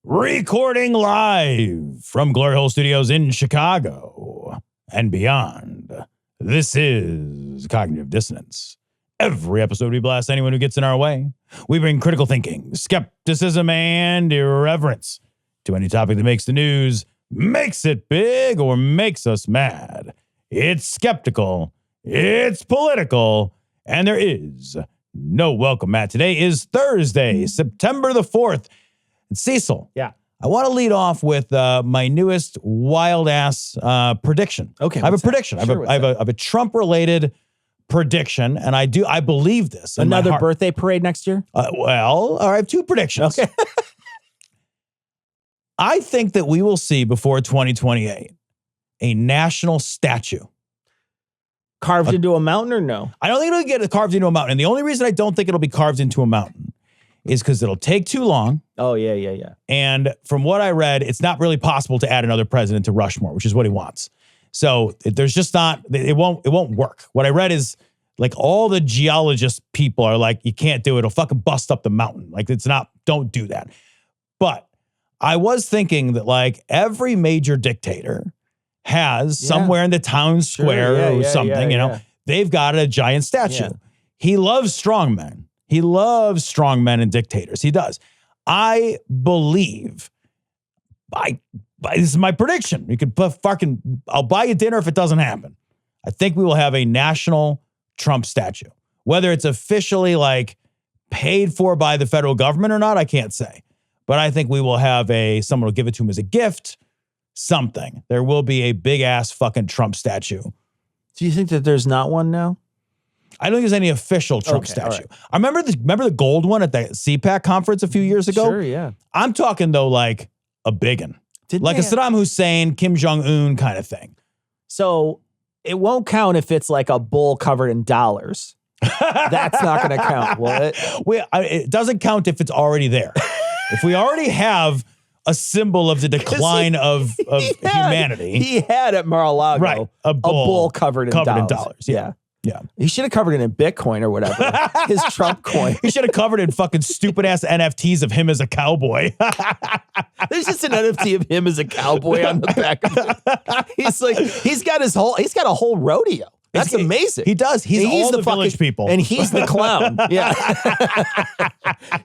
Recording live from Glory Hole Studios in Chicago and beyond. This is Cognitive Dissonance. Every episode we blast anyone who gets in our way. We bring critical thinking, skepticism, and irreverence to any topic that makes the news, makes it big, or makes us mad. It's skeptical, it's political, and there is no welcome mat. Today is Thursday, September the 4th. And Cecil, yeah, I want to lead off with my newest wild-ass prediction. Okay, I have a prediction. Sure, I have a Trump-related prediction, and I believe this. Another birthday parade next year? Well, I have two predictions. Okay. I think that we will see before 2028 a national statue. Carved into a mountain or no? I don't think it'll get carved into a mountain. And the only reason I don't think it'll be carved into a mountain is because it'll take too long. Oh, yeah. And from what I read, it's not really possible to add another president to Rushmore, which is what he wants. So there's just not, it won't work. What I read is like all the geologist people are like, you can't do it. It'll fucking bust up the mountain. Like don't do that. But I was thinking that like every major dictator has somewhere in the town square or something, you know, they've got a giant statue. Yeah. He loves strongmen. He loves strongmen and dictators. He does. I believe, this is my prediction. You could I'll buy you dinner if it doesn't happen. I think we will have a national Trump statue. Whether it's officially like paid for by the federal government or not, I can't say. But I think we will have someone will give it to him as a gift, something. There will be a big ass fucking Trump statue. Do you think that there's not one now? I don't think there's any official Trump statue. Right. I remember the gold one at the CPAC conference a few years ago. Sure, yeah. I'm talking though like a big one. Like a Saddam Hussein, Kim Jong-un kind of thing. So it won't count if it's like a bull covered in dollars. That's not going to count, will it? It doesn't count if it's already there. If we already have a symbol of the decline of humanity. He had at Mar-a-Lago right, a bull covered in dollars. Yeah. He should have covered it in Bitcoin or whatever. His Trump coin. He should have covered it in fucking stupid ass NFTs of him as a cowboy. There's just an NFT of him as a cowboy on the back of it. He's got a whole rodeo. That's amazing. He does. He's all the village people. And he's the clown. Yeah.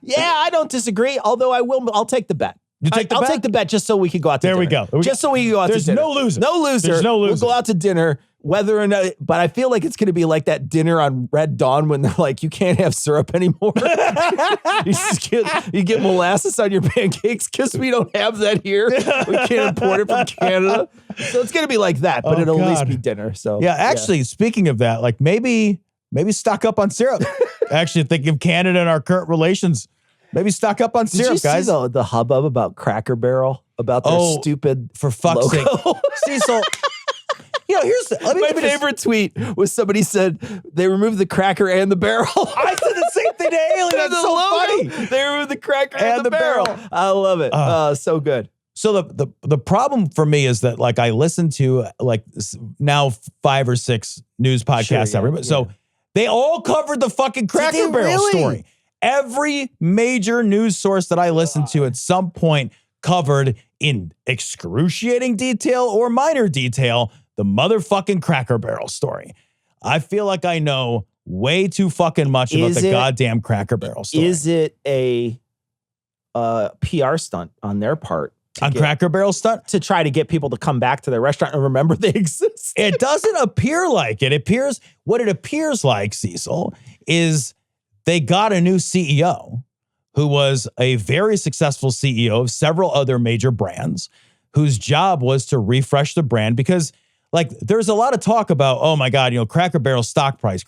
Yeah, I don't disagree. Although I'll take the bet. I'll take the bet just so we could go out to dinner. There we go. Just so we can go out to dinner. There's no loser. No loser. There's no loser. We'll go out to dinner, whether or not, but I feel like it's going to be like that dinner on Red Dawn when they're like, you can't have syrup anymore. you get molasses on your pancakes because we don't have that here. We can't import it from Canada. So it's going to be like that, but it'll at least be dinner. So yeah, actually, speaking of that, like maybe stock up on syrup. Actually, thinking of Canada and our current relations. Maybe stock up on syrup, guys. Did you see the hubbub about Cracker Barrel? About their stupid for fuck's sake. Cecil, my favorite tweet was somebody said they removed the cracker and the barrel. I said the same thing to Haley. That's so funny. They removed the cracker and the barrel. I love it. So good. So the problem for me is that like I listen to like now 5 or 6 news podcasts so they all covered the fucking Cracker Barrel story. Every major news source that I listen to at some point covered in excruciating detail or minor detail the motherfucking Cracker Barrel story. I feel like I know way too fucking much about the goddamn Cracker Barrel story. Is it a PR stunt on their part? Cracker Barrel stunt? To try to get people to come back to their restaurant and remember they exist. It doesn't appear like it. What it appears like, Cecil, is they got a new CEO who was a very successful CEO of several other major brands whose job was to refresh the brand because like there's a lot of talk about, oh my God, Cracker Barrel stock price.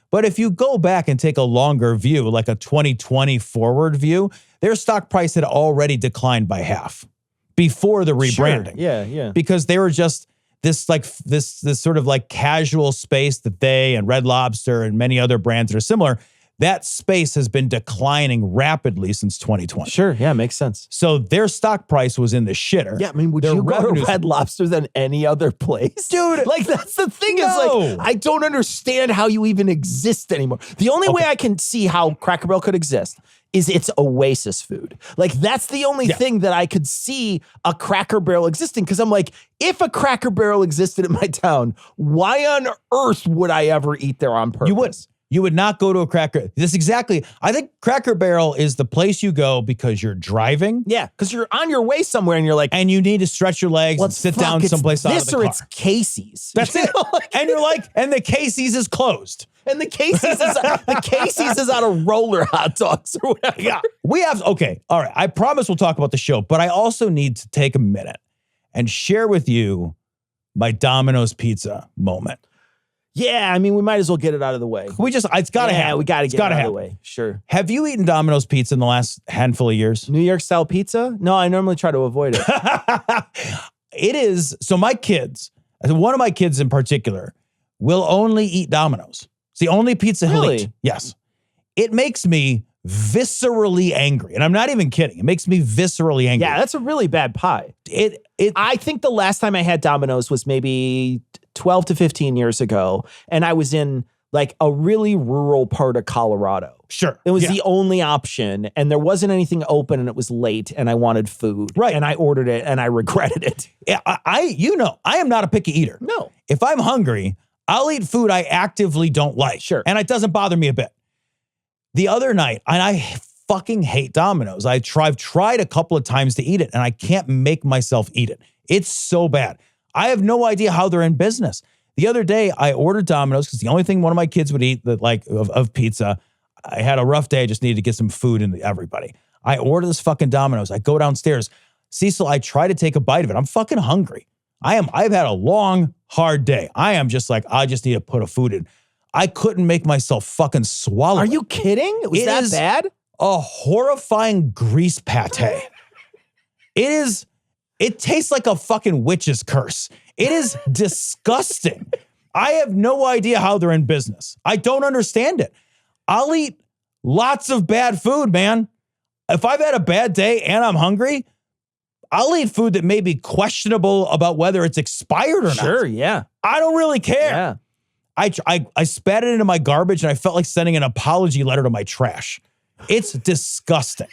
But if you go back and take a longer view, like a 2020 forward view, their stock price had already declined by half before the rebranding. Sure. Yeah. Because they were just this sort of like casual space that they and Red Lobster and many other brands that are similar, that space has been declining rapidly since 2020. Sure. Yeah, makes sense. So their stock price was in the shitter. Yeah, I mean, would you go to Red Lobster than any other place? Dude. Like, that's the thing is, like, I don't understand how you even exist anymore. The only way I can see how Cracker Barrel could exist is it's Oasis food. Like, that's the only thing that I could see a Cracker Barrel existing. Because I'm like, if a Cracker Barrel existed in my town, why on earth would I ever eat there on purpose? You wouldn't. You would not go to a Cracker. This exactly. I think Cracker Barrel is the place you go because you're driving. Yeah, because you're on your way somewhere and you're like, and you need to stretch your legs and sit down someplace out of the car. It's Casey's. That's it. And you're like, and the Casey's is closed. And the Casey's is out of roller hot dogs or whatever. Yeah, we have. Okay, all right. I promise we'll talk about the show, but I also need to take a minute and share with you my Domino's pizza moment. Yeah, I mean, we might as well get it out of the way. It's got to happen. Yeah, we got to get it out of the way. Sure. Have you eaten Domino's pizza in the last handful of years? New York style pizza? No, I normally try to avoid it. It is. So my kids, one of my kids in particular, will only eat Domino's. It's the only pizza he'll eat. Yes. It makes me viscerally angry. And I'm not even kidding. It makes me viscerally angry. Yeah, that's a really bad pie. I think the last time I had Domino's was maybe 12 to 15 years ago. And I was in like a really rural part of Colorado. Sure. It was the only option. And there wasn't anything open and it was late and I wanted food. Right. And I ordered it and I regretted it. Yeah, I am not a picky eater. No. If I'm hungry, I'll eat food I actively don't like. Sure. And it doesn't bother me a bit. The other night, and I fucking hate Domino's. I've tried a couple of times to eat it, and I can't make myself eat it. It's so bad. I have no idea how they're in business. The other day, I ordered Domino's because the only thing one of my kids would eat of pizza. I had a rough day. I just needed to get some food into everybody. I order this fucking Domino's. I go downstairs. Cecil, I try to take a bite of it. I'm fucking hungry. I've had a long, hard day. I am just like, I just need to put a food in. I couldn't make myself fucking swallow. Are you kidding? Was that bad? A horrifying grease pate. It tastes like a fucking witch's curse. It is disgusting. I have no idea how they're in business. I don't understand it. I'll eat lots of bad food, man. If I've had a bad day and I'm hungry, I'll eat food that may be questionable about whether it's expired or not. Sure, yeah. I don't really care. Yeah. I spat it into my garbage and I felt like sending an apology letter to my trash. It's disgusting.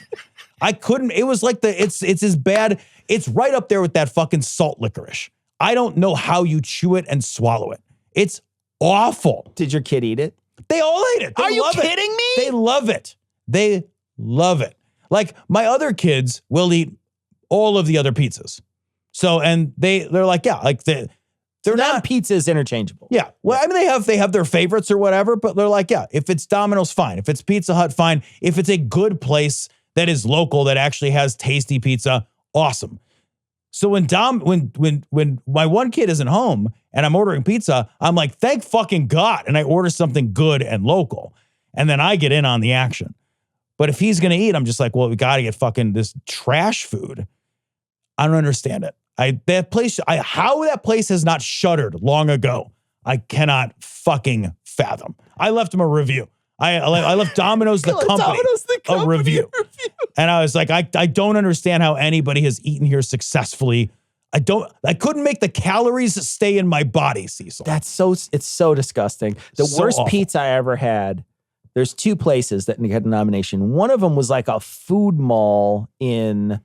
I couldn't, it was like it's as bad. It's right up there with that fucking salt licorice. I don't know how you chew it and swallow it. It's awful. Did your kid eat it? They all ate it. Are you kidding me? They love it. They love it. Like my other kids will eat all of the other pizzas. So, and they're like, yeah, like they're not pizza is interchangeable. Yeah. Well, I mean, they have their favorites or whatever, but they're like, yeah, if it's Domino's, fine. If it's Pizza Hut, fine. If it's a good place that is local, that actually has tasty pizza, awesome. So when my one kid isn't home and I'm ordering pizza, I'm like, thank fucking God. And I order something good and local. And then I get in on the action. But if he's going to eat, I'm just like, well, we got to get fucking this trash food. I don't understand it. How that place has not shuttered long ago, I cannot fucking fathom. I left him a review. I left Domino's the company a review. And I was like, I don't understand how anybody has eaten here successfully. I couldn't make the calories stay in my body, Cecil. It's so disgusting. The worst pizza I ever had, there's two places that get a nomination. One of them was like a food mall in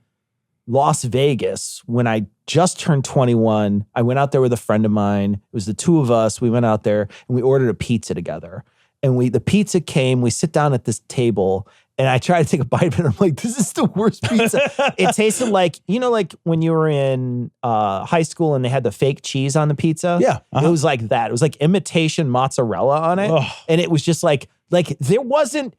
Las Vegas when I just turned 21. I went out there with a friend of mine. It was the two of us. We went out there and we ordered a pizza together. And the pizza came, we sit down at this table and I try to take a bite of it. I'm like, this is the worst pizza. It tasted like, like when you were in high school and they had the fake cheese on the pizza? Yeah. It was like that. It was like imitation mozzarella on it. Ugh. And it was just like there wasn't,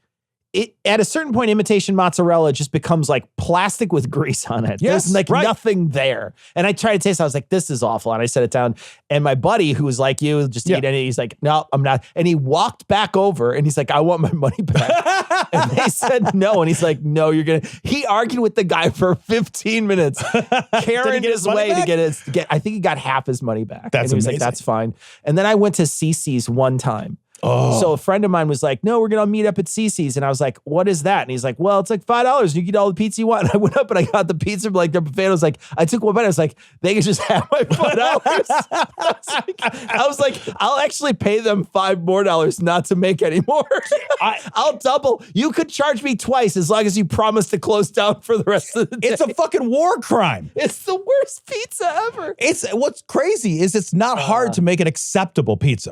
at a certain point, imitation mozzarella just becomes like plastic with grease on it. Yes, there's nothing there. And I tried to taste it. I was like, this is awful. And I set it down. And my buddy, who was like you, just eat it. He's like, no, I'm not. And he walked back over and he's like, I want my money back. And they said no. And he's like, no, you're going to. He argued with the guy for 15 minutes, carrying his way to get I think he got half his money back. That's and he was amazing. like, that's fine. And then I went to CC's one time. So a friend of mine was like, no, we're going to meet up at Cece's. And I was like, what is that? And he's like, well, it's like $5. You get all the pizza you want. And I went up and I got the pizza from like their buffet. I was like, I took one bite. I was like, they can just have my $5. I was like, I'll actually pay them $5 more not to make any more. I'll double. You could charge me twice as long as you promise to close down for the rest of the day. It's a fucking war crime. It's the worst pizza ever. What's crazy is it's not hard to make an acceptable pizza.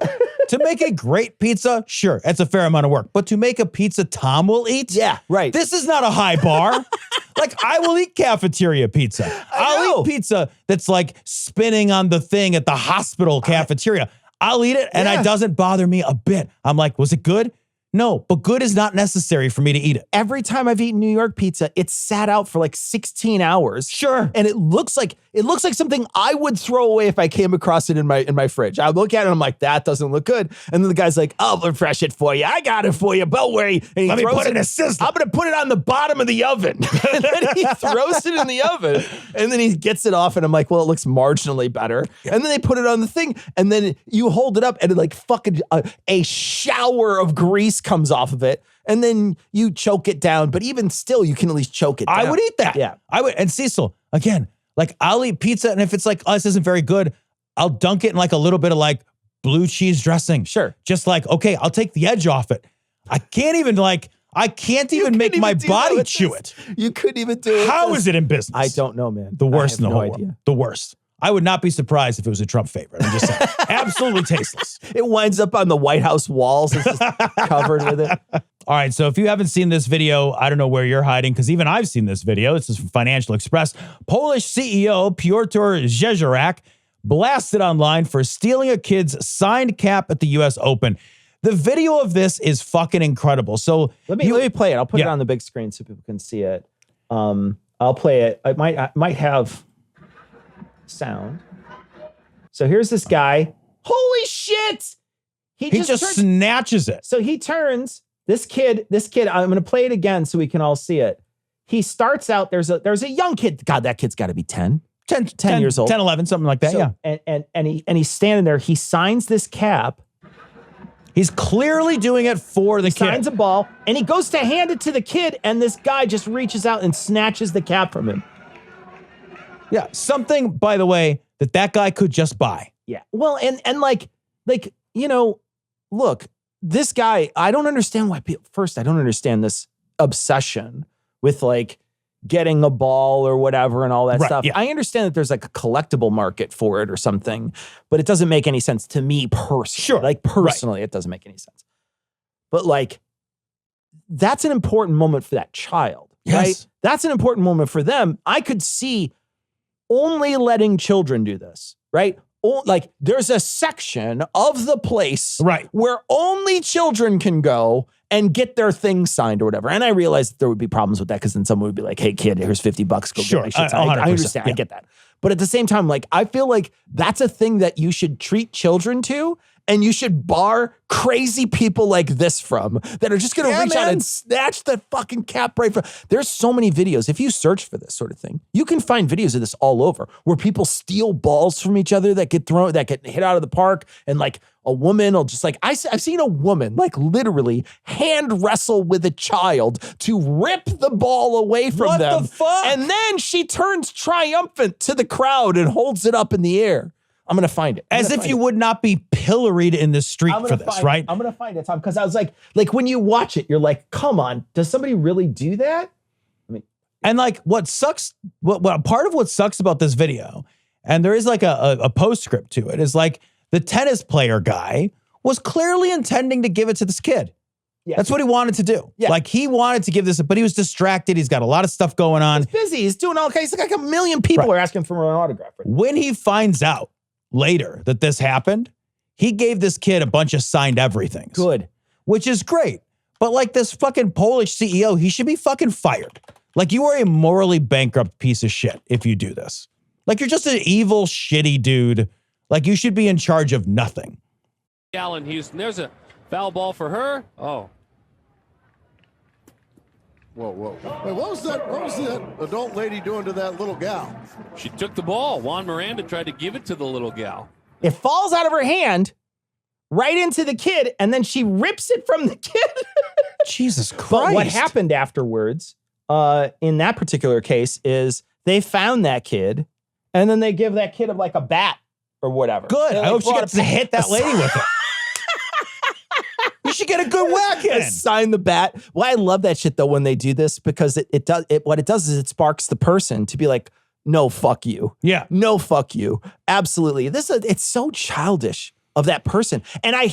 To make a great pizza, sure, it's a fair amount of work. But to make a pizza Tom will eat? Yeah, right. This is not a high bar. Like, I will eat cafeteria pizza. I'll eat pizza that's like spinning on the thing at the hospital cafeteria. I'll eat it, and it doesn't bother me a bit. I'm like, was it good? No, but good is not necessary for me to eat it. Every time I've eaten New York pizza, it's sat out for like 16 hours. Sure. And it looks like something I would throw away if I came across it in my fridge. I look at it and I'm like, that doesn't look good. And then the guy's like, I'll refresh it for you. I got it for you. Don't worry. And Let me put it in a system. I'm going to put it on the bottom of the oven. And then he throws it in the oven. And then he gets it off. And I'm like, well, it looks marginally better. Yeah. And then they put it on the thing. And then you hold it up and it like fucking a shower of grease comes off of it, and then you choke it down. But even still, you can at least choke it down. I would eat that. Yeah. I would. And Cecil, again, like, I'll eat pizza, and if it's like, oh, this isn't very good, I'll dunk it in like a little bit of like blue cheese dressing. Sure. Just like, okay, I'll take the edge off it. I can't even make my body chew it. You couldn't even do it. How is it in business? I don't know, man. The worst in the whole world. The worst. I would not be surprised if it was a Trump favorite. I'm just saying. Absolutely tasteless. It winds up on the White House walls. It's just covered with it. All right, so if you haven't seen this video, I don't know where you're hiding, because even I've seen this video. This is from Financial Express. Polish CEO Piotr Szczerek blasted online for stealing a kid's signed cap at the U.S. Open. The video of this is fucking incredible. So let me play it. I'll put it on the big screen so people can see it. I'll play it. I might have sound. So here's this guy. Holy shit! He just snatches it. So he turns. This kid, I'm going to play it again so we can all see it. He starts out, there's a young kid. God, that kid's got to be 10 years old. 10, 11, something like that, so, yeah. And he's standing there. He signs this cap. He's clearly doing it for the kid. He signs a ball, and he goes to hand it to the kid, and this guy just reaches out and snatches the cap from him. Yeah, something, by the way, that guy could just buy. Yeah. Well, and like, you know, look, this guy, I don't understand why people, first, I don't understand this obsession with like getting a ball or whatever and all that stuff. Yeah. I understand that there's like a collectible market for it or something, but it doesn't make any sense to me personally. Sure. Like personally, it doesn't make any sense. But like, that's an important moment for that child, right? That's an important moment for them. I could see only letting children do this, right? Like there's a section of the place where only children can go and get their things signed or whatever. And I realize that there would be problems with that because then someone would be like, hey kid, here's $50. Go get my shit signed. I understand. Yeah. I get that. But at the same time, like, I feel like that's a thing that you should treat children to, and you should bar crazy people like this from that are just going to reach out and snatch the fucking cap right from. There's so many videos. If you search for this sort of thing, you can find videos of this all over where people steal balls from each other that get hit out of the park. And like a woman will just like, I've seen a woman like literally hand wrestle with a child to rip the ball away from them. What the fuck? And then she turns triumphant to the crowd and holds it up in the air. I'm going to find it. As if you would not be pilloried in the street for this, right? I'm going to find it, Tom, because I was like when you watch it, you're like, come on, does somebody really do that? I mean, and like what sucks, what part of what sucks about this video, and there is like a postscript to it, is like the tennis player guy was clearly intending to give it to this kid. Yeah. That's what he wanted to do. Yeah. Like he wanted to give this, but he was distracted. He's got a lot of stuff going on. He's busy. He's doing all kinds. Like a million people are asking for an autograph. Right? When he finds out later that this happened, he gave this kid a bunch of signed everythings. Good. Which is great. But like this fucking Polish CEO, he should be fucking fired. Like you are a morally bankrupt piece of shit if you do this. Like you're just an evil, shitty dude. Like you should be in charge of nothing. Allen Houston, there's a foul ball for her. Oh. Whoa, whoa. Wait, what was that adult lady doing to that little gal? She took the ball. Juan Miranda tried to give it to the little gal. It falls out of her hand, right into the kid, and then she rips it from the kid. Jesus Christ. But what happened afterwards, in that particular case, is they found that kid, and then they give that kid like a bat or whatever. Good. I hope she gets to hit that lady with it. You should get a good whack in. Sign the bat. Well, I love that shit though when they do this, because what it does is it sparks the person to be like, no, fuck you. Yeah. No, fuck you. Absolutely. It's so childish of that person. And I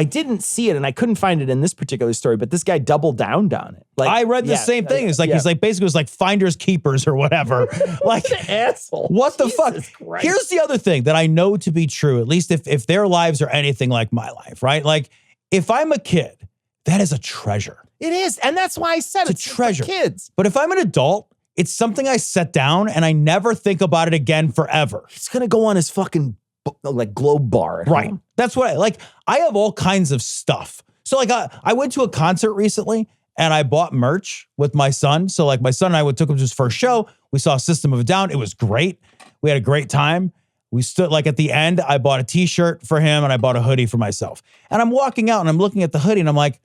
didn't see it, and I couldn't find it in this particular story, but this guy doubled down on it. Like, I read the same thing. It's like, he's like, basically it was like finders keepers or whatever. Like, asshole. What the fuck? Christ. Here's the other thing that I know to be true, at least if their lives are anything like my life, right? Like, if I'm a kid, that is a treasure. It is. And that's why I said it's a treasure. For kids. But if I'm an adult, it's something I set down and I never think about it again forever. It's going to go on his fucking like globe bar. Right. That's what I have all kinds of stuff. So like I went to a concert recently and I bought merch with my son. So like my son and I took him to his first show. We saw System of a Down. It was great. We had a great time. We stood like at the end, I bought a t-shirt for him and I bought a hoodie for myself. And I'm walking out and I'm looking at the hoodie and I'm like,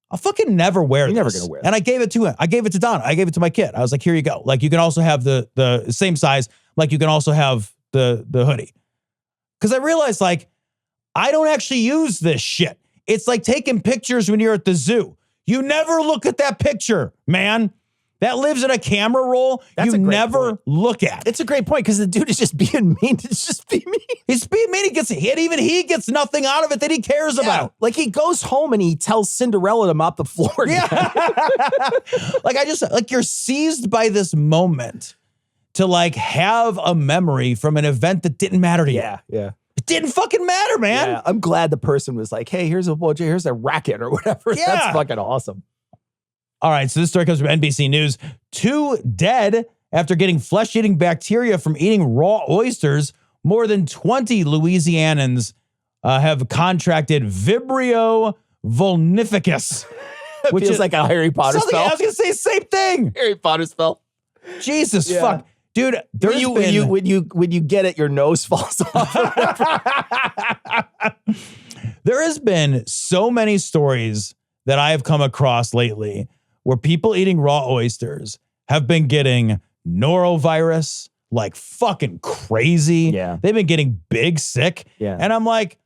I'll fucking never wear this. You're never going to wear it. And I gave it to him. I gave it to Don. I gave it to my kid. I was like, here you go. Like you can also have the same size. Like you can also have the hoodie. Because I realized like, I don't actually use this shit. It's like taking pictures when you're at the zoo. You never look at that picture, man. That lives in a camera roll. That's you never look at. It's a great point because the dude is just being mean. It's just being mean. He's being mean. He gets hit. Even he gets nothing out of it that he cares about. Like he goes home and he tells Cinderella to mop the floor. Yeah. Like you're seized by this moment to like have a memory from an event that didn't matter to you. Yeah. It didn't fucking matter, man. Yeah, I'm glad the person was like, hey, here's a racket or whatever. Yeah. That's fucking awesome. All right, so this story comes from NBC News. 2 dead after getting flesh-eating bacteria from eating raw oysters. More than 20 Louisianans have contracted Vibrio vulnificus. Which is like a Harry Potter spell. I was going to say same thing. Harry Potter spell. Jesus fuck. Dude, when you get it, your nose falls off. There has been so many stories that I have come across lately where people eating raw oysters have been getting norovirus like fucking crazy. Yeah. They've been getting big sick. Yeah. And I'm like,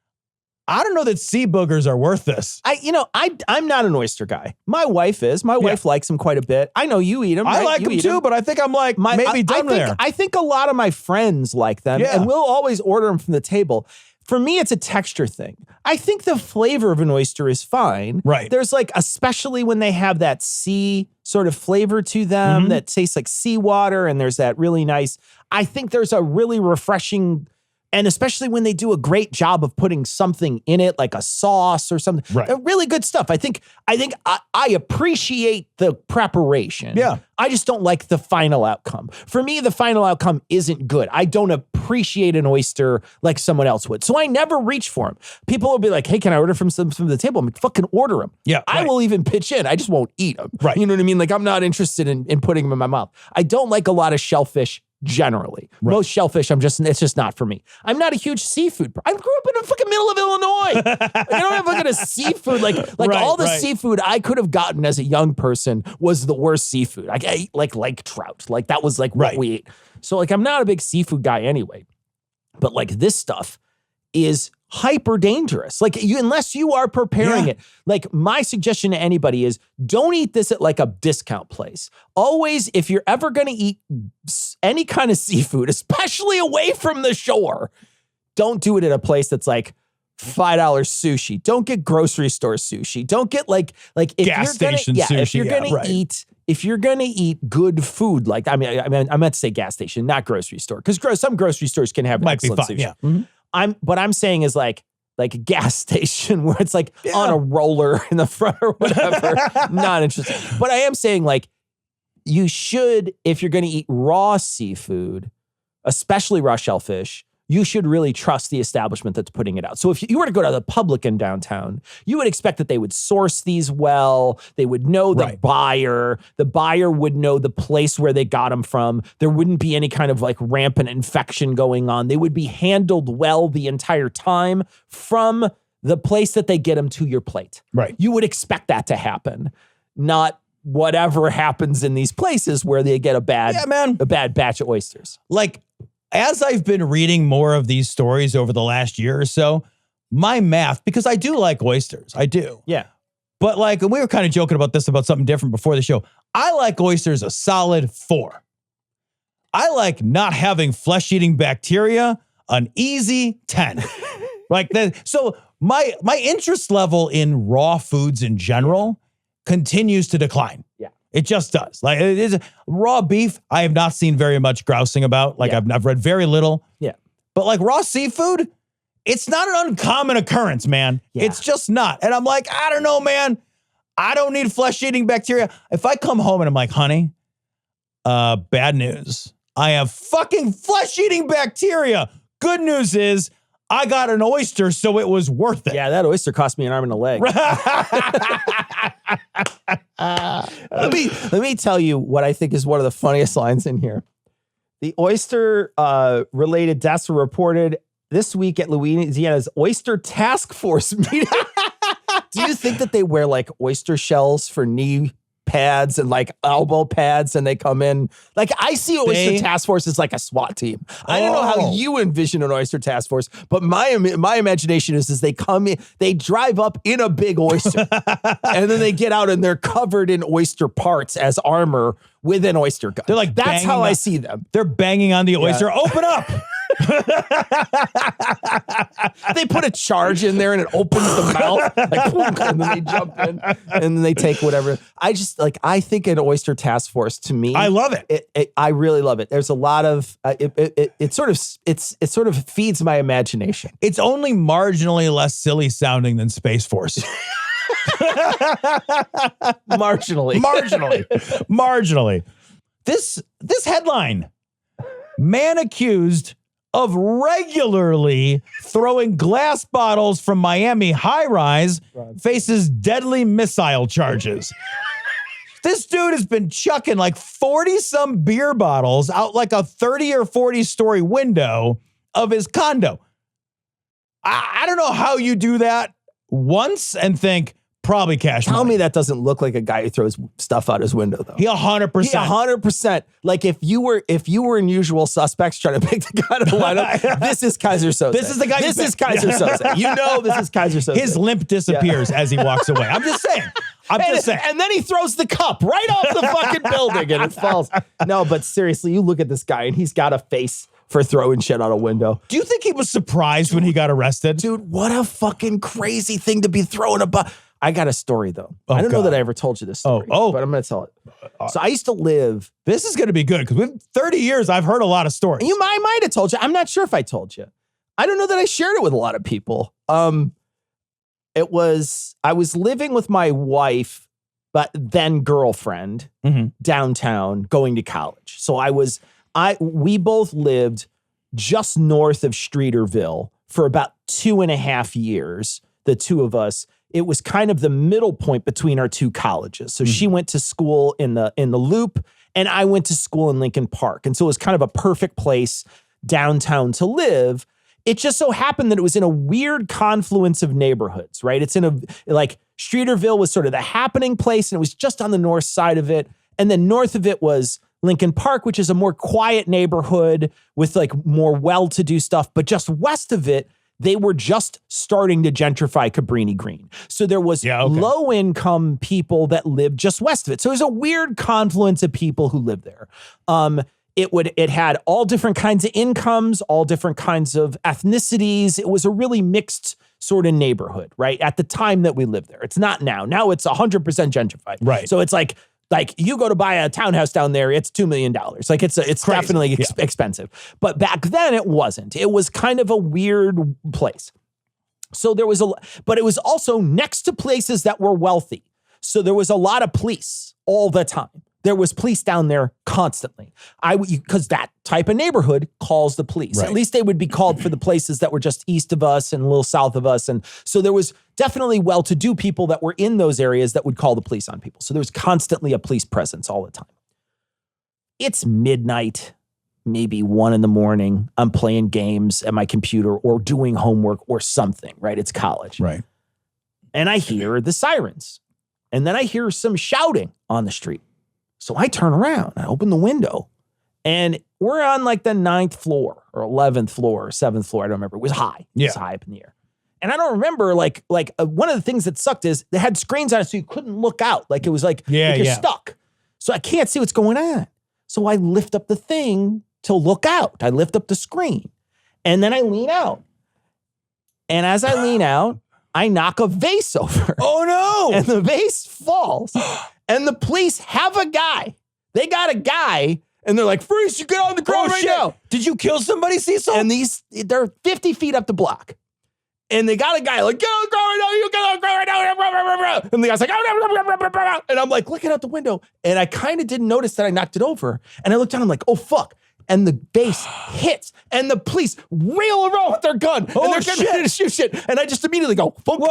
I don't know that sea boogers are worth this. I'm not an oyster guy. My wife is. My wife likes them quite a bit. I know you eat them. I like them too, but I think I'm like maybe done there. I think a lot of my friends like them, and we'll always order them from the table. For me, it's a texture thing. I think the flavor of an oyster is fine. Right. There's like, especially when they have that sea sort of flavor to them that tastes like seawater, and there's that really nice, I think there's a really refreshing, and especially when they do a great job of putting something in it, like a sauce or something. Right. Really good stuff. I think I appreciate the preparation. Yeah. I just don't like the final outcome. For me, the final outcome isn't good. I don't appreciate an oyster like someone else would. So I never reach for them. People will be like, hey, can I order from the table? I'm like, fucking order them. Yeah. I will even pitch in. I just won't eat them. Right. You know what I mean? Like I'm not interested in putting them in my mouth. I don't like a lot of shellfish generally. Right. Most shellfish, it's just not for me. I'm not a huge seafood. I grew up in the fucking middle of Illinois. I don't have fucking a seafood. Like all the seafood I could have gotten as a young person was the worst seafood. I ate like lake trout. Like that was like what we ate. So like I'm not a big seafood guy anyway. But like this stuff is hyper dangerous. Like unless you are preparing it. Like my suggestion to anybody is don't eat this at like a discount place. Always, if you're ever going to eat any kind of seafood, especially away from the shore, don't do it at a place that's like $5 sushi. Don't get grocery store sushi. Don't get like if gas station sushi. If you're gonna eat, if you're gonna eat good food, like I meant to say gas station, not grocery store, because some grocery stores can have excellent sushi. Yeah. Mm-hmm. What I'm saying is like a gas station where it's like on a roller in the front or whatever. Not interested. But I am saying like you should, if you're going to eat raw seafood, especially raw shellfish, you should really trust the establishment that's putting it out. So if you were to go to the Publican downtown, you would expect that they would source these well. They would know the buyer. The buyer would know the place where they got them from. There wouldn't be any kind of like rampant infection going on. They would be handled well the entire time from the place that they get them to your plate. Right. You would expect that to happen, not whatever happens in these places where they get a bad batch of oysters. Like, as I've been reading more of these stories over the last year or so, my math, because I do like oysters. I do. Yeah. But like, and we were kind of joking about this, about something different before the show. I like oysters a solid 4. I like not having flesh-eating bacteria an easy 10. Like that. So my interest level in raw foods in general continues to decline. Yeah. It just does. Like, it is raw beef. I have not seen very much grousing about. Like, I've read very little. Yeah. But like raw seafood, it's not an uncommon occurrence, man. Yeah. It's just not. And I'm like, I don't know, man. I don't need flesh-eating bacteria. If I come home and I'm like, honey, bad news. I have fucking flesh-eating bacteria. Good news is I got an oyster, so it was worth it. Yeah, that oyster cost me an arm and a leg. Let me tell you what I think is one of the funniest lines in here. The oyster related deaths were reported this week at Louisiana's Oyster Task Force meeting. Do you think that they wear like oyster shells for knee pads and like elbow pads and they come in? Like, I see Oyster Task Force as like a SWAT team. I don't know how you envision an Oyster Task Force, but my imagination is they come in, they drive up in a big oyster and then they get out and they're covered in oyster parts as armor with an oyster gun. They're like, that's how I see them. They're banging on the oyster. Open up. They put a charge in there and it opens the mouth, like, and then they jump in and then they take whatever. I think an Oyster Task Force, to me, I love it. I really love it. There's a lot of it sort of feeds my imagination. It's only marginally less silly sounding than Space Force. Marginally. This headline: man accused of regularly throwing glass bottles from Miami high-rise faces deadly missile charges. This dude has been chucking like 40-some beer bottles out like a 30 or 40-story window of his condo. I don't know how you do that once and think, probably cash money. Tell me that doesn't look like a guy who throws stuff out his window, though. He 100%. 100%. Like, if you were in Usual Suspects trying to pick the guy to the lineup, this is Kaiser Soze. This is the guy. This is Kaiser Soze. You know this is Kaiser Soze. His limp disappears as he walks away. I'm just saying. And then he throws the cup right off the fucking building and it falls. No, but seriously, you look at this guy and he's got a face for throwing shit out a window. Do you think he was surprised when he got arrested? Dude, what a fucking crazy thing to be throwing about. I got a story, though. I don't know that I ever told you this story, but I'm going to tell it. So I used to live. This is going to be good because with 30 years, I've heard a lot of stories. I might have told you. I'm not sure if I told you. I don't know that I shared it with a lot of people. I was living with my wife, but then girlfriend downtown going to college. So we both lived just north of Streeterville for about 2.5 years, the two of us. It was kind of the middle point between our two colleges. So she went to school in the Loop and I went to school in Lincoln Park. And so it was kind of a perfect place downtown to live. It just so happened that it was in a weird confluence of neighborhoods, right? It's in Streeterville was sort of the happening place and it was just on the north side of it. And then north of it was Lincoln Park, which is a more quiet neighborhood with like more well-to-do stuff. But just west of it, they were just starting to gentrify Cabrini Green. So there was low-income people that lived just west of it. So there's a weird confluence of people who lived there. It had all different kinds of incomes, all different kinds of ethnicities. It was a really mixed sort of neighborhood, right? At the time that we lived there. It's not now. Now it's 100% gentrified. Right. So it's like you go to buy a townhouse down there, it's $2 million. Like it's definitely expensive. But back then it wasn't. It was kind of a weird place. So but it was also next to places that were wealthy. So there was a lot of police all the time. There was police down there constantly. Because that type of neighborhood calls the police. Right. At least they would be called for the places that were just east of us and a little south of us. And so there was definitely well-to-do people that were in those areas that would call the police on people. So there was constantly a police presence all the time. It's midnight, maybe 1 a.m. I'm playing games at my computer or doing homework or something, right? It's college. Right. And I hear the sirens. And then I hear some shouting on the street. So I turn around, I open the window, and we're on like the 9th floor or 11th floor or 7th floor. I don't remember. It was high. Yeah. It was high up in the air. And I don't remember one of the things that sucked is they had screens on it so you couldn't look out. Like it was like you're stuck. So I can't see what's going on. So I lift up the thing to look out. I lift up the screen and then I lean out. And as I lean out, I knock a vase over. Oh no. And the vase falls. And the police have a guy. They got a guy, and they're like, "Freeze, you get on the ground right now." Did you kill somebody, Cecil? And they're 50 feet up the block. And they got a guy like, "Get on the ground right now, you get on the ground right now." And the guy's like, "Oh," and I'm like looking out the window, and I kind of didn't notice that I knocked it over. And I looked down, I'm like, "Oh, fuck." And the base hits, and the police reel around with their gun, and they're getting ready to shoot shit. And I just immediately go, "Funk,"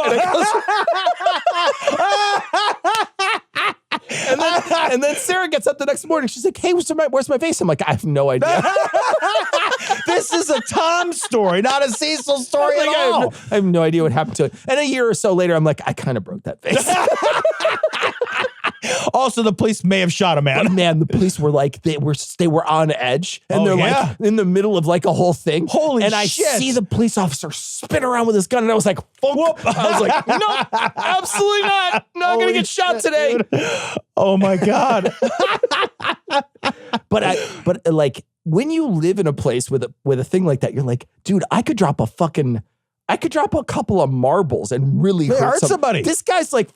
and then Sarah gets up the next morning. She's like, "Hey, where's my vase?" I'm like, "I have no idea." This is a Tom story, not a Cecil story at all. I have no idea what happened to it. And a year or so later, I'm like, I kind of broke that vase. Also, the police may have shot a man. But man, the police were like, they were on edge, and they're like in the middle of like a whole thing. Holy shit. And I see the police officer spin around with his gun, and I was like, "Fuck." I was like, "Nope, absolutely not. Not gonna get shot today." Dude. Oh my God. But like when you live in a place with a thing like that, you're like, dude, I could drop a couple of marbles and really hurt somebody. This guy's like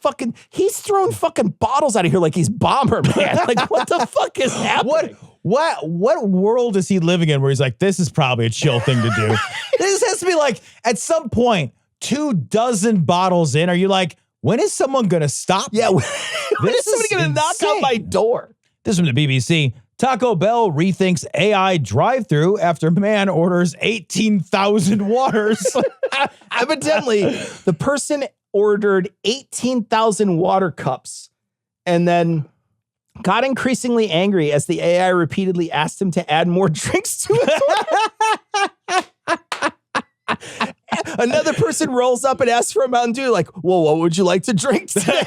he's throwing fucking bottles out of here like he's Bomber Man. Like, what the fuck is happening? What world is he living in where he's like, this is probably a chill thing to do? This has to be like, at some point, 24 bottles in, are you like, when is someone going to stop? Yeah, when is somebody going to knock out my door? This is from the BBC. Taco Bell rethinks AI drive-thru after man orders 18,000 waters. Evidently, the person ordered 18,000 water cups and then got increasingly angry as the AI repeatedly asked him to add more drinks to it. Another person rolls up and asks for a Mountain Dew, like, "Well, what would you like to drink today?"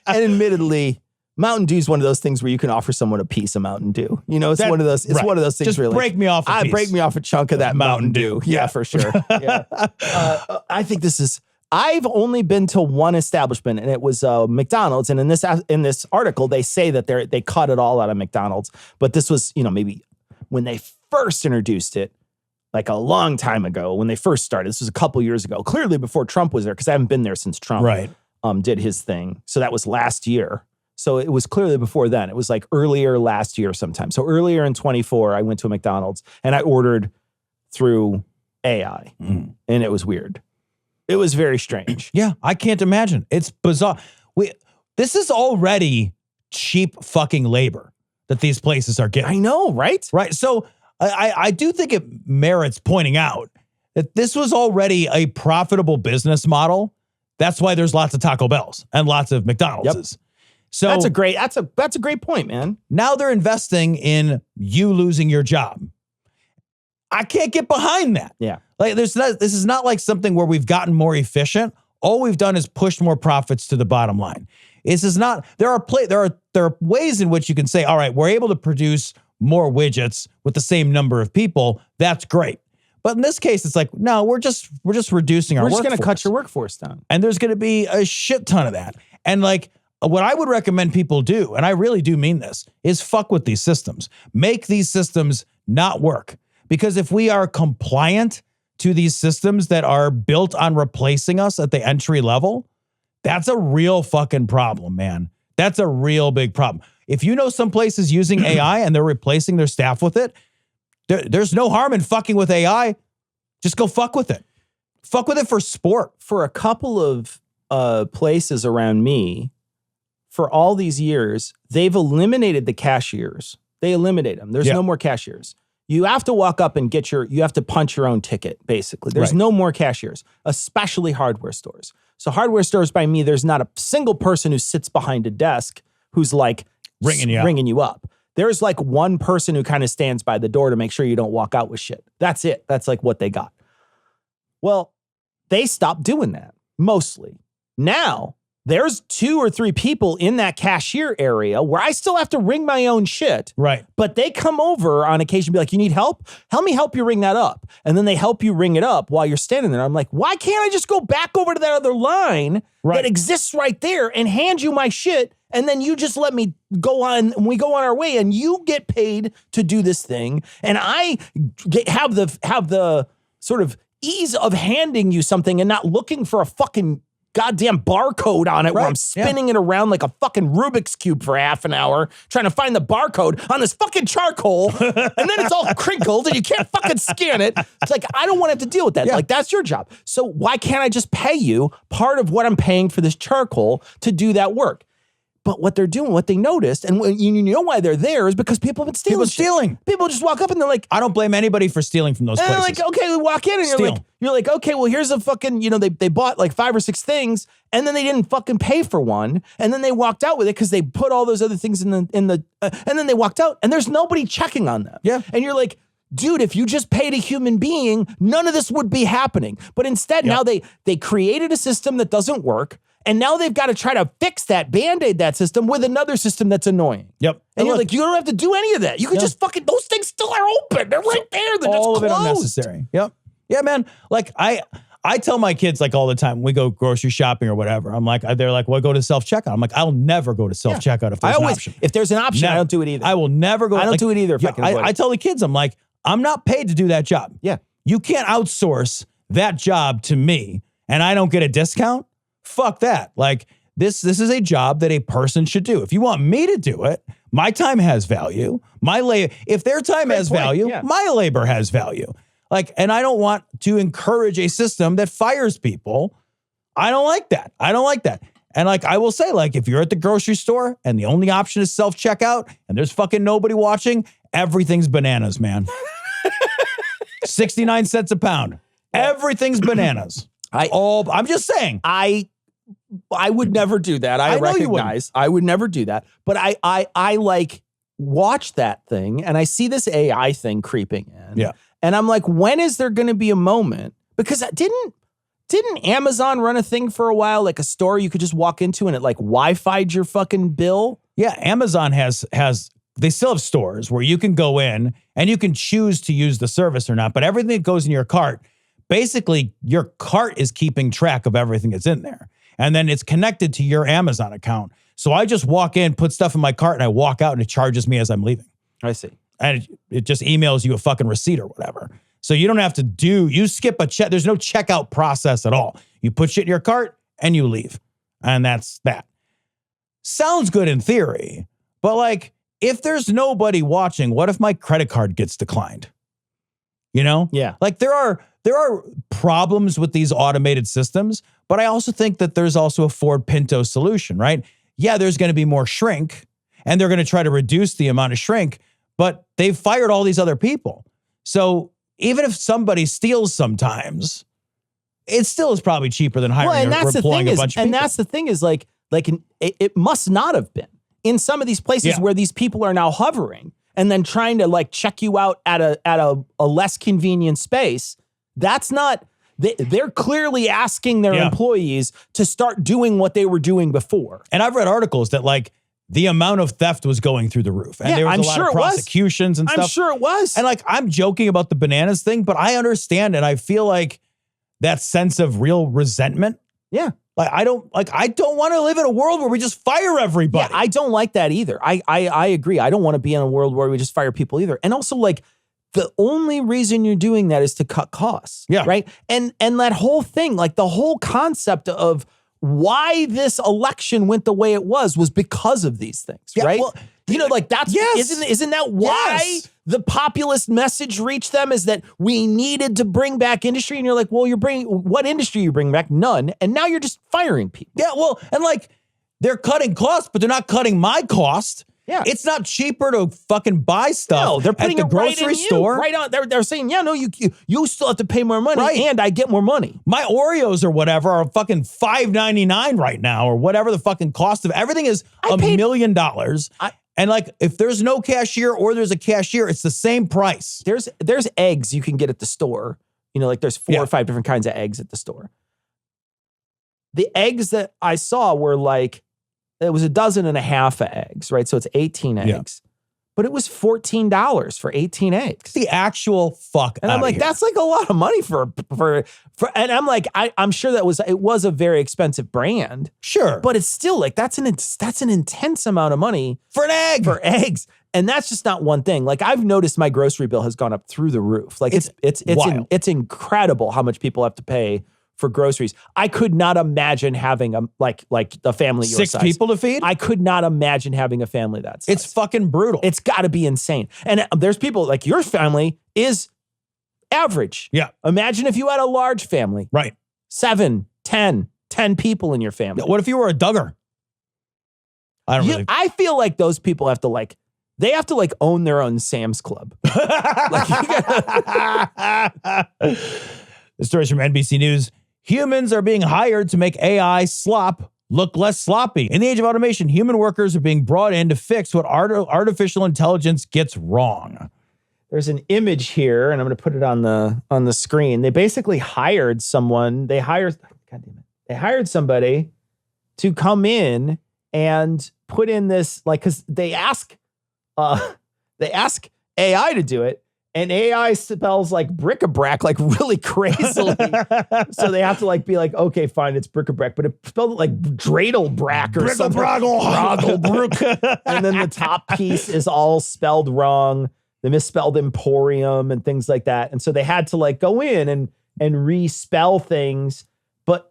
And admittedly, Mountain Dew is one of those things where you can offer someone a piece of Mountain Dew. You know, it's one of those. It's one of those things. Just really, break me off. Break me off a chunk of that Mountain Dew. Yeah, for sure. Yeah. I think this is. I've only been to one establishment, and it was McDonald's. And in this article, they say that they cut it all out of McDonald's. But this was, maybe when they first introduced it, like a long time ago, when they first started. This was a couple years ago, clearly before Trump was there, because I haven't been there since Trump did his thing. So that was last year. So it was clearly before then. It was like earlier last year sometime. So earlier in 24, I went to a McDonald's and I ordered through AI, and it was weird. It was very strange. Yeah, I can't imagine. It's bizarre. This is already cheap fucking labor that these places are getting. I know, right? Right. So I do think it merits pointing out that this was already a profitable business model. That's why there's lots of Taco Bells and lots of McDonald's. Yep. So that's a great point, man. Now they're investing in you losing your job. I can't get behind that. Yeah. Like this is not like something where we've gotten more efficient. All we've done is pushed more profits to the bottom line. This is not, there are ways in which you can say, all right, we're able to produce more widgets with the same number of people. That's great. But in this case, it's like, no, we're just reducing our workforce. We're just going to cut your workforce down. And there's going to be a shit ton of that. And like, what I would recommend people do, and I really do mean this, is fuck with these systems. Make these systems not work. Because if we are compliant to these systems that are built on replacing us at the entry level, that's a real fucking problem, man. That's a real big problem. If you know some places using AI and they're replacing their staff with it, there's no harm in fucking with AI. Just go fuck with it. Fuck with it for sport. For a couple of places around me, for all these years, they've eliminated the cashiers. They eliminate them. There's no more cashiers. You have to walk up and you have to punch your own ticket, basically. There's no more cashiers, especially hardware stores. So hardware stores by me, there's not a single person who sits behind a desk who's like ringing you up. There's like one person who kind of stands by the door to make sure you don't walk out with shit. That's it. That's like what they got. Well, they stopped doing that, mostly. Now, there's 2 or 3 people in that cashier area where I still have to ring my own shit. Right. But they come over on occasion and be like, you need help? Help me help you ring that up. And then they help you ring it up while you're standing there. I'm like, why can't I just go back over to that other line that exists right there and hand you my shit? And then you just let me go on, and we go on our way, and you get paid to do this thing. And I have the sort of ease of handing you something and not looking for a fucking goddamn barcode on it where I'm spinning it around like a fucking Rubik's Cube for half an hour trying to find the barcode on this fucking charcoal, and then it's all crinkled and you can't fucking scan it. It's like, I don't want to have to deal with that. Like, that's your job. So why can't I just pay you part of what I'm paying for this charcoal to do that work? But what they're doing, what they noticed, and you know why they're there is because people have been stealing. People just walk up and they're like, I don't blame anybody for stealing from those places. And like, okay, we walk in and you're like, okay, well, here's a fucking, they bought like 5 or 6 things and then they didn't fucking pay for one. And then they walked out with it because they put all those other things in the and then they walked out and there's nobody checking on them. Yeah. And you're like, dude, if you just paid a human being, none of this would be happening. But instead, now they created a system that doesn't work. And now they've got to try to fix that, Band-Aid that system with another system that's annoying. Yep. And you're like, you don't have to do any of that. You can just fucking, those things still are open. They're right there. They're all just of closed. it unnecessary. Yep. Yeah, man. Like I tell my kids like all the time, when we go grocery shopping or whatever, I'm like, they're like, well, go to self-checkout. I'm like, I'll never go to self-checkout if there's an option. If there's an option, I don't do it either. I will never go. I don't do it either if I can avoid it. I tell the kids, I'm like, I'm not paid to do that job. Yeah. You can't outsource that job to me and I don't get a discount. Fuck that. Like, This is a job that a person should do. If you want me to do it, my time has value. If their time has value, my labor has value. Like, and I don't want to encourage a system that fires people. I don't like that. And like, I will say, like, if you're at the grocery store and the only option is self-checkout and there's fucking nobody watching, everything's bananas, man. 69 cents a pound. Everything's bananas. I'm just saying. I would never do that. I recognize I would never do that. But I like watch that thing and I see this AI thing creeping in. Yeah. And I'm like, when is there going to be a moment? Because didn't Amazon run a thing for a while, like a store you could just walk into and it like Wi-Fi'd your fucking bill? Yeah, Amazon has they still have stores where you can go in and you can choose to use the service or not, but everything that goes in your cart, basically your cart is keeping track of everything that's in there. And then it's connected to your Amazon account. So I just walk in, put stuff in my cart, and I walk out and it charges me as I'm leaving. I see. And it just emails you a fucking receipt or whatever. So you don't have to you skip a check. There's no checkout process at all. You put shit in your cart and you leave. And that's that. Sounds good in theory, but like, if there's nobody watching, what if my credit card gets declined? You know? Yeah. Like there are problems with these automated systems, but I also think that there's also a Ford Pinto solution, right? Yeah, there's going to be more shrink and they're going to try to reduce the amount of shrink, but they've fired all these other people. So even if somebody steals sometimes, it still is probably cheaper than hiring or employing a bunch of people. And that's the thing is like it must not have been in some of these places where these people are now hovering and then trying to like check you out at a less convenient space. That's not, they're clearly asking their employees to start doing what they were doing before. And I've read articles that like the amount of theft was going through the roof. And there was a lot of prosecutions and stuff. I'm sure it was. And like, I'm joking about the bananas thing, but I understand and I feel like that sense of real resentment. Yeah. Like, I don't want to live in a world where we just fire everybody. Yeah, I don't like that either. I agree. I don't want to be in a world where we just fire people either. And also like, the only reason you're doing that is to cut costs. Yeah. Right. And that whole thing, like the whole concept of why this election went the way it was because of these things. Yeah, right. Well, you know, like that's, isn't that why the populist message reached them is that we needed to bring back industry? And you're like, well, what industry you bring back? None. And now you're just firing people. Yeah. Well, and like, They're cutting costs, but they're not cutting my cost. Yeah. It's not cheaper to fucking buy stuff. No, they're putting at the it right grocery in store. Right on. They're saying, yeah, no, you still have to pay more money, Right. and I get more money. My Oreos or whatever are fucking $5.99 right now, or whatever the fucking cost of everything is. $1 million. And like, if there's no cashier or there's a cashier, it's the same price. There's eggs you can get at the store. You know, like there's 4 or 5 different kinds of eggs at the store. The eggs that I saw were like, it was 12.5 of eggs, right? So it's 18 eggs. But it was $14 for 18 eggs. The actual fuck. And I'm like, that's like a lot of money for and I'm like, I'm sure it was a very expensive brand. Sure. But it's still like, that's an intense amount of money for an egg. For eggs. And that's just not one thing. Like, I've noticed my grocery bill has gone up through the roof. Like it's incredible how much people have to pay for groceries. I could not imagine having a family your 6 size. people to feed. I could not imagine having a family that size. It's fucking brutal. It's got to be insane. And there's people like your family is average. Yeah. Imagine if you had a large family. Right. 7, 10 people in your family. What if you were a Duggar? I feel like those people have to they have to own their own Sam's Club. The story's from NBC News. Humans are being hired to make AI slop look less sloppy. In the age of automation, human workers are being brought in to fix what artificial intelligence gets wrong. There's an image here, and I'm going to put it on the screen. They basically hired someone. They hired somebody to come in and put in this, because they ask AI to do it. And AI spells like bric-a-brac, like really crazily. So they have to be like, okay, fine, it's bric-a-brac, but it spelled it like dreidel-brac or something. And then the top piece is all spelled wrong. They misspelled emporium and things like that. And so they had to go in and respell things. But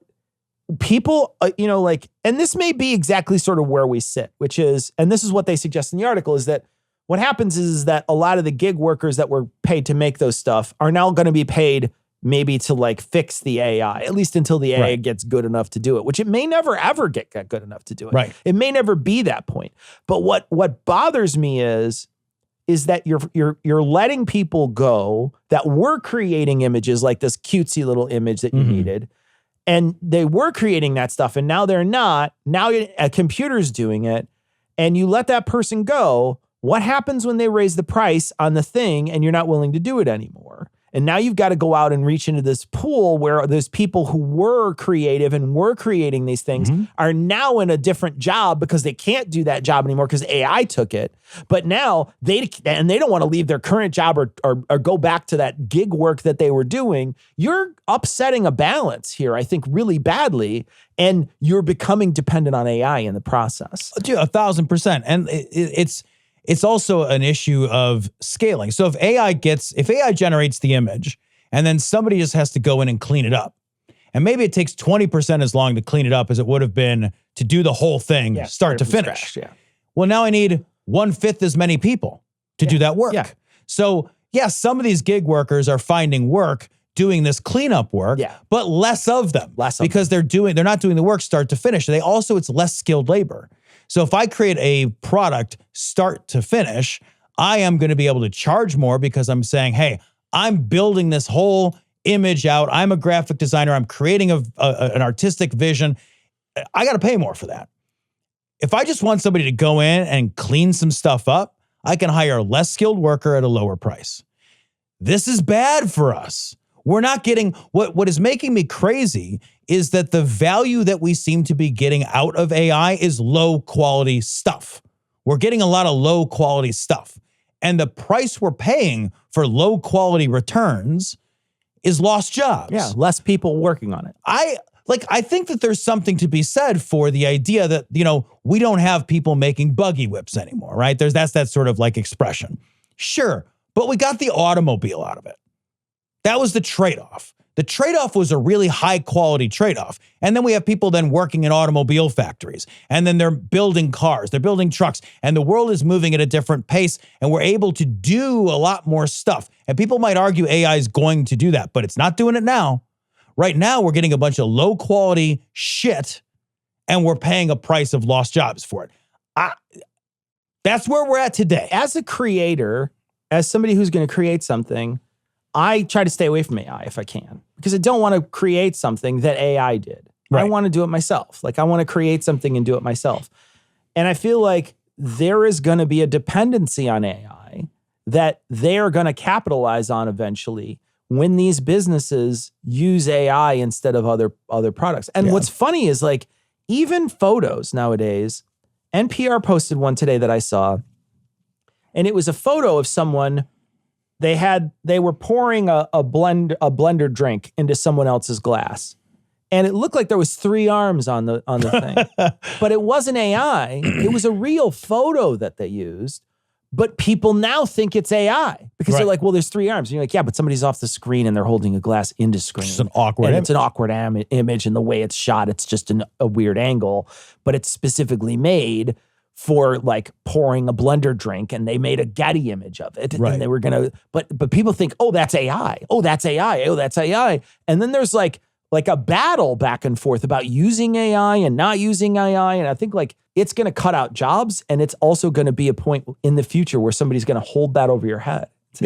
people, and this may be exactly sort of where we sit, which is, and this is what they suggest in the article, is that what happens is that a lot of the gig workers that were paid to make those stuff are now going to be paid maybe to fix the AI, at least until the AI gets good enough to do it, which it may never ever get good enough to do it. Right. It may never be that point. But what bothers me is that you're letting people go that were creating images like this cutesy little image that you needed. And they were creating that stuff, and now they're not. Now a computer's doing it, and you let that person go. What happens when they raise the price on the thing and you're not willing to do it anymore? And now you've got to go out and reach into this pool where those people who were creative and were creating these things are now in a different job because they can't do that job anymore because AI took it. But now they don't want to leave their current job or go back to that gig work that they were doing. You're upsetting a balance here, I think, really badly. And you're becoming dependent on AI in the process. Dude, 1,000%. And it's also an issue of scaling. So if AI generates the image and then somebody just has to go in and clean it up, and maybe it takes 20% as long to clean it up as it would have been to do the whole thing start to finish. Scratch, Well, now I need 1/5 as many people to do that work. Yeah. So some of these gig workers are finding work doing this cleanup work, but less of them. Because they're not doing the work start to finish. It's less skilled labor. So if I create a product start to finish, I am going to be able to charge more because I'm saying, hey, I'm building this whole image out. I'm a graphic designer. I'm creating an artistic vision. I got to pay more for that. If I just want somebody to go in and clean some stuff up, I can hire a less skilled worker at a lower price. This is bad for us. We're not getting what is making me crazy is that the value that we seem to be getting out of AI is low quality stuff. We're getting a lot of low quality stuff. And the price we're paying for low quality returns is lost jobs. Yeah, less people working on it. I think that there's something to be said for the idea that, we don't have people making buggy whips anymore, right? That's that sort of expression. Sure, but we got the automobile out of it. That was the trade-off. The trade-off was a really high-quality trade-off. And then we have people then working in automobile factories. And then they're building cars. They're building trucks. And the world is moving at a different pace. And we're able to do a lot more stuff. And people might argue AI is going to do that. But it's not doing it now. Right now, we're getting a bunch of low-quality shit. and we're paying a price of lost jobs for it. That's where we're at today. As a creator, as somebody who's going to create something, I try to stay away from AI if I can, because I don't want to create something that AI did. Right. I want to do it myself. Like I want to create something and do it myself. And I feel like there is going to be a dependency on AI that they are going to capitalize on eventually when these businesses use AI instead of other products. And what's funny is like even photos nowadays, NPR posted one today that I saw, and it was a photo of someone. They were pouring a blender drink into someone else's glass. And it looked like there was 3 arms on the thing. But it wasn't AI. It was a real photo that they used. But people now think it's AI because they're like, well, there's 3 arms. And you're like, yeah, but somebody's off the screen and they're holding a glass into screen. It's an awkward image. It's an awkward image, and the way it's shot, it's just a weird angle. But it's specifically made for like pouring a blender drink, and they made a Getty image of it. Right. And they were going to, but people think, oh, that's AI. Oh, that's AI. Oh, that's AI. And then there's like a battle back and forth about using AI and not using AI. And I think like it's going to cut out jobs, and it's also going to be a point in the future where somebody's going to hold that over your head. So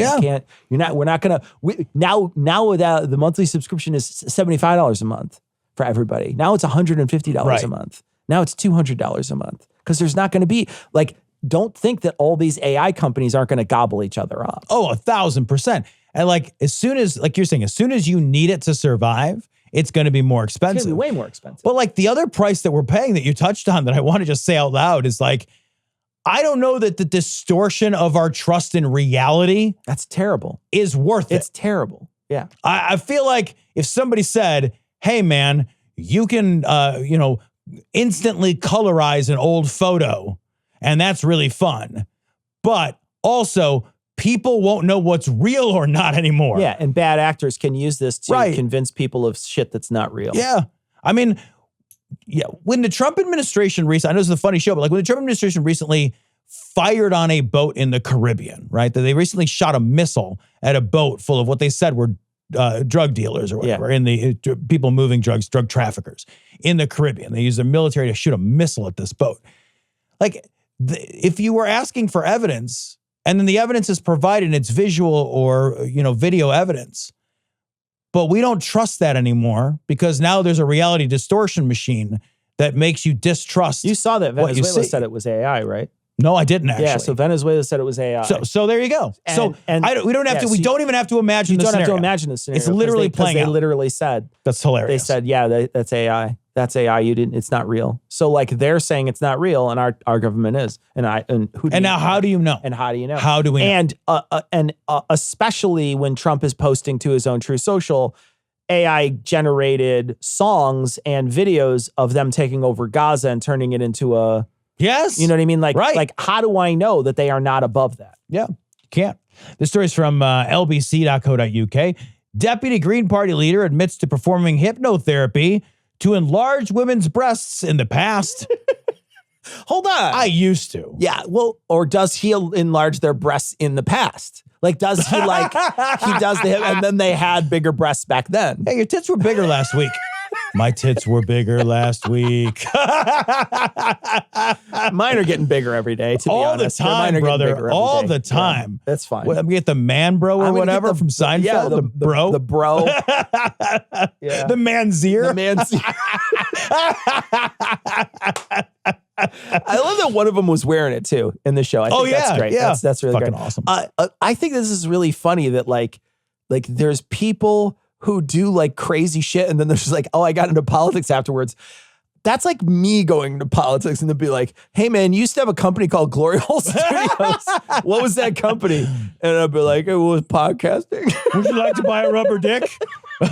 we're not going to, now the monthly subscription is $75 a month for everybody. Now it's $150 a month. Now it's $200 a month. Because there's not going to be like, don't think that all these AI companies aren't going to gobble each other up. Oh, 1,000%. And like, as soon as, like you're saying, as soon as you need it to survive, it's going to be more expensive. It's going to be way more expensive. But like the other price that we're paying that you touched on that I want to just say out loud is like, I don't know that the distortion of our trust in reality. That's terrible. Is worth it. It's terrible. Yeah. I feel like if somebody said, hey man, you can, instantly colorize an old photo, and that's really fun. But also, people won't know what's real or not anymore. Yeah, and bad actors can use this to convince people of shit that's not real. Yeah. I mean, when the Trump administration recently, I know this is a funny show, but like when the Trump administration recently fired on a boat in the Caribbean, right? That they recently shot a missile at a boat full of what they said were drug dealers or whatever, in the people moving drugs, drug traffickers in the Caribbean. They used the military to shoot a missile at this boat. Like, if you were asking for evidence, and then the evidence is provided, and it's visual or video evidence, but we don't trust that anymore because now there's a reality distortion machine that makes you distrust. You saw that Venezuela said it was AI, right? No, I didn't actually. Yeah, so Venezuela said it was AI. So there you go. We don't even have to imagine the scenario. You don't have to imagine the scenario. It's literally playing out. They literally said. That's hilarious. They said, yeah, that's AI. That's AI. It's not real. So like they're saying it's not real, and our government is. How do you know? How do you know? How do we know? And especially when Trump is posting to his own True Social, AI generated songs and videos of them taking over Gaza and turning it into a. Yes. You know what I mean? Like how do I know that they are not above that? Yeah, you can't. This story is from lbc.co.uk. Deputy Green Party leader admits to performing hypnotherapy to enlarge women's breasts in the past. Hold on. I used to. Yeah, well, or does he enlarge their breasts in the past? Like, does he he does and then they had bigger breasts back then? Hey, your tits were bigger last week. My tits were bigger last week. Mine are getting bigger every day, to be honest. All the time, brother. All the time. Yeah, that's fine. What, I'm get the man bro or whatever from Seinfeld. Yeah, the bro. The bro. Yeah. The manzier. The manzier. I love that one of them was wearing it too in the show. I think that's great. Yeah. That's really fucking great. Awesome. I think this is really funny that like there's people who do like crazy shit, and then there's just like, oh, I got into politics afterwards. That's like me going into politics and then be like, hey man, you used to have a company called Glory Hole Studios. What was that company? And I'd be like, it was podcasting. Would you like to buy a rubber dick? It's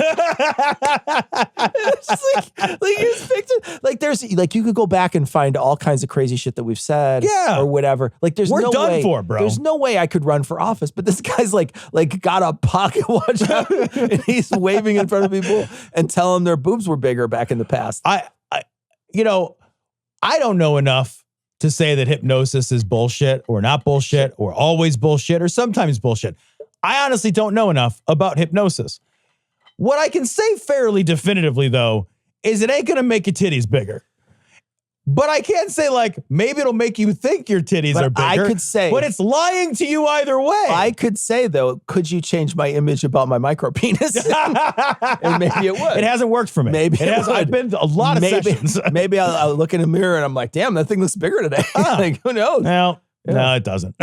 just like here's pictures. Like there's like you could go back and find all kinds of crazy shit that we've said, or whatever. Like there's we're no done way, for, bro. There's no way I could run for office. But this guy's like got a pocket watch out and he's waving in front of people and telling them their boobs were bigger back in the past. I don't know enough to say that hypnosis is bullshit or not bullshit or always bullshit or sometimes bullshit. I honestly don't know enough about hypnosis. What I can say fairly definitively, though, is it ain't going to make your titties bigger. But I can't say like, maybe it'll make you think your titties are bigger. I could say, but it's lying to you either way. I could say though, could you change my image about my micro penis? And maybe it would. It hasn't worked for me. Maybe it has. would. I've been to a lot of sessions. Maybe I'll look in a mirror and I'm like, damn, that thing looks bigger today. Like, who knows? No, it doesn't.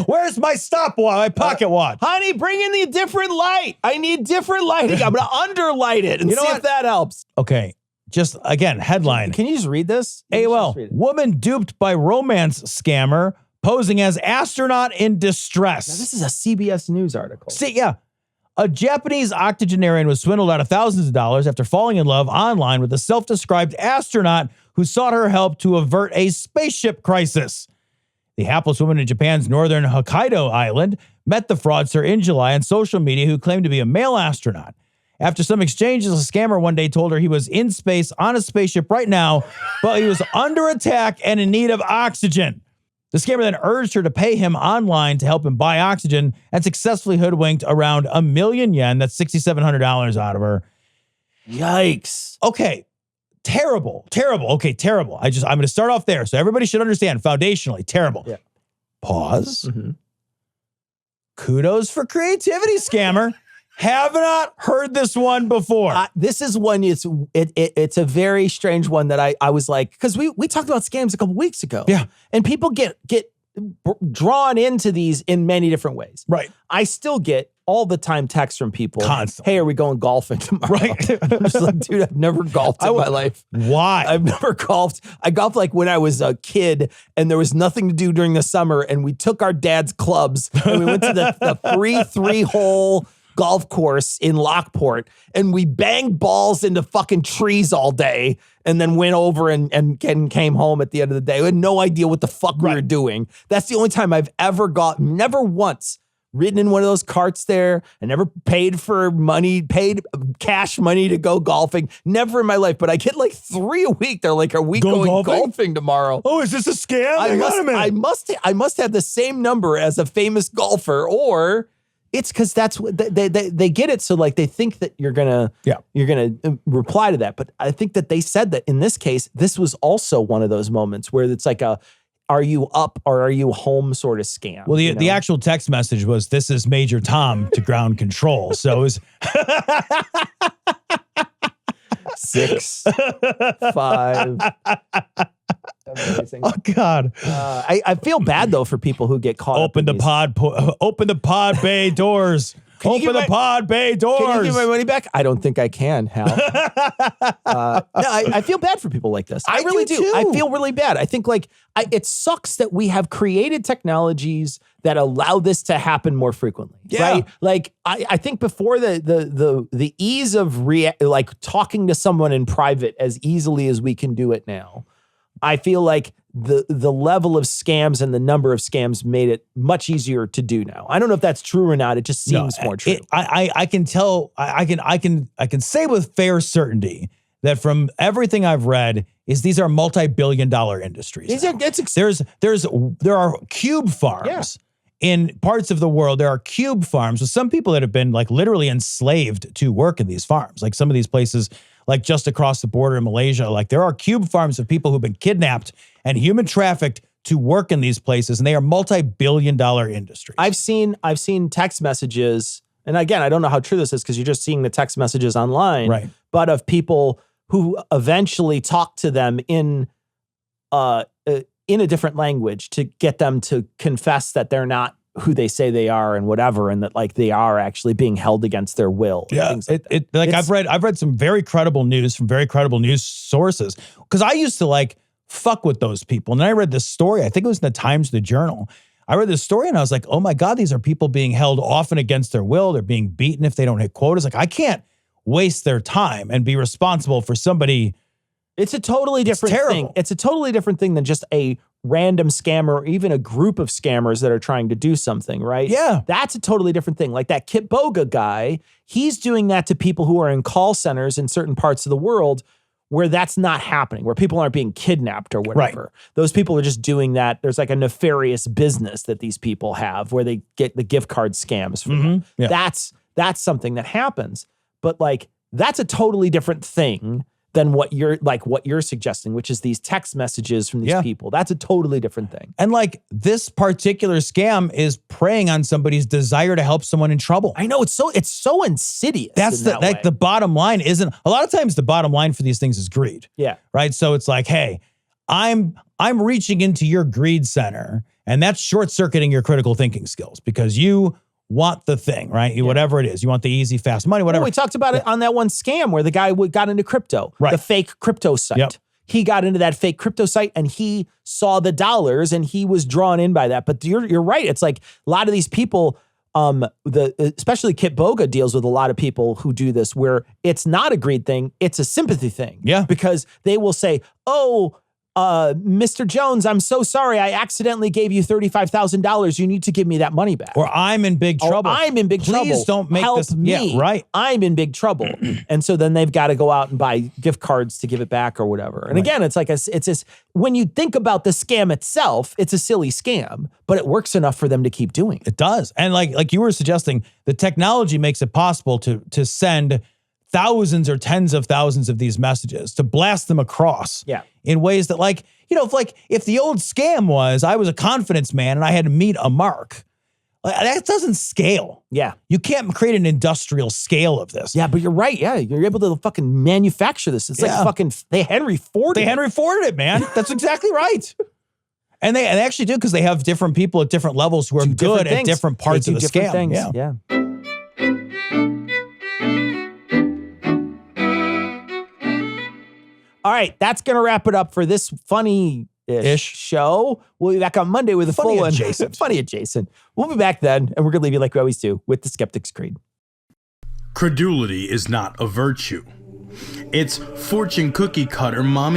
Where's my stopwatch? My pocket watch. Honey, bring in the different light. I need different lighting. I'm going to underlight it and see if that helps. Okay. Just, again, headline. Can you just read this? AOL, woman duped by romance scammer posing as astronaut in distress. Now, this is a CBS News article. See, yeah. A Japanese octogenarian was swindled out of thousands of dollars after falling in love online with a self-described astronaut who sought her help to avert a spaceship crisis. The hapless woman in Japan's northern Hokkaido island met the fraudster in July on social media who claimed to be a male astronaut. After some exchanges, a scammer one day told her he was in space on a spaceship right now, but he was under attack and in need of oxygen. The scammer then urged her to pay him online to help him buy oxygen and successfully hoodwinked around $1 million yen. That's $6,700 out of her. Yikes. Okay. Terrible. Okay, terrible. I'm going to start off there. So everybody should understand foundationally, terrible. Yeah. Pause. Mm-hmm. Kudos for creativity, scammer. Have not heard this one before. This is one, it's a very strange one that I was like, because we talked about scams a couple weeks ago. Yeah. And people get drawn into these in many different ways. Right. I still get all the time texts from people. Constantly. Hey, are we going golfing tomorrow? Right. I'm just like, dude, I've never golfed in my life. Why? I've never golfed. I golfed like when I was a kid and there was nothing to do during the summer and we took our dad's clubs and we went to the free 3-hole golf course in Lockport and we banged balls into fucking trees all day and then went over and came home at the end of the day. We had no idea what the fuck we were doing. That's the only time I've ever never once ridden in one of those carts there. I never paid cash money to go golfing. Never in my life, but I get like 3 a week. They're like, are we going golfing tomorrow? Oh, is this a scam? I must have the same number as a famous golfer, or it's because that's what they get it. So like they think that you're gonna reply to that. But I think that they said that in this case, this was also one of those moments where it's like are you up or are you home sort of scam. Well, the actual text message was, this is Major Tom to ground control. So it was 6, 5. Amazing. Oh God! I feel bad though for people who get caught. Open the pod bay doors. Open the pod bay doors. Can you give my money back? I don't think I can, Hal. No, I feel bad for people like this. I really do. Too. I feel really bad. I think it sucks that we have created technologies that allow this to happen more frequently. Yeah. Right? Like I think before the ease of talking to someone in private as easily as we can do it now, I feel like the level of scams and the number of scams made it much easier to do now. I don't know if that's true or not. It just seems more true. I can tell. I can say with fair certainty that from everything I've read is these are multi-billion-dollar industries. There are cube farms in parts of the world. There are cube farms with some people that have been like literally enslaved to work in these farms. Like some of these places, like just across the border in Malaysia, like there are cube farms of people who've been kidnapped and human trafficked to work in these places, and they are multi-billion-dollar industries. I've seen text messages, and again, I don't know how true this is because you're just seeing the text messages online, right? But of people who eventually talk to them in a different language to get them to confess that they're not who they say they are and whatever, and that like they are actually being held against their will. Yeah, I've read some very credible news from very credible news sources, because I used to like fuck with those people. And then I read this story, I think it was in the Times, the Journal. I read this story and I was like, oh my God, these are people being held often against their will. They're being beaten if they don't hit quotas. Like I can't waste their time and be responsible for somebody. It's a totally different thing. It's a totally different thing than just a random scammer or even a group of scammers that are trying to do something, right? Yeah. That's a totally different thing. Like that Kit Boga guy, he's doing that to people who are in call centers in certain parts of the world where that's not happening, where people aren't being kidnapped or whatever. Right. Those people are just doing that. There's like a nefarious business that these people have where they get the gift card scams from them. Yeah. That's something that happens. But like, that's a totally different thing than what you're suggesting, which is these text messages from these people. That's a totally different thing. And like this particular scam is preying on somebody's desire to help someone in trouble. I know it's so insidious. That's the bottom line. Isn't a lot of times the bottom line for these things is greed. Yeah. Right. So it's like, hey, I'm reaching into your greed center, and that's short circuiting your critical thinking skills because you want the thing, right? Whatever it is. You want the easy, fast money, whatever. We talked about it on that one scam where the guy got into crypto, right. The fake crypto site. Yep. He got into that fake crypto site and he saw the dollars and he was drawn in by that. But you're right. It's like a lot of these people, especially Kit Boga deals with a lot of people who do this where it's not a greed thing. It's a sympathy thing. Yeah. Because they will say, oh, Mr. Jones, I'm so sorry. I accidentally gave you $35,000. You need to give me that money back. Or I'm in big trouble. I'm in big trouble. Please don't make Help this. me. Yeah, right. I'm in big trouble. And so then they've got to go out and buy gift cards to give it back or whatever. And again, it's like, it's this, when you think about the scam itself, it's a silly scam, but it works enough for them to keep doing it. It does. And like you were suggesting, the technology makes it possible to send thousands or tens of thousands of these messages, to blast them across in ways that if the old scam was, I was a confidence man and I had to meet a mark, that doesn't scale. Yeah. You can't create an industrial scale of this. Yeah, but you're right. Yeah, you're able to fucking manufacture this. It's like fucking, they Henry Forded it, man. That's exactly right. And they actually do, because they have different people at different levels who are good at different parts of the scam. Things. Yeah. All right, that's going to wrap it up for this funny-ish show. We'll be back on Monday with a full adjacent. Funny adjacent. We'll be back then, and we're going to leave you like we always do with the Skeptic's Creed. Credulity is not a virtue. It's fortune cookie cutter mommy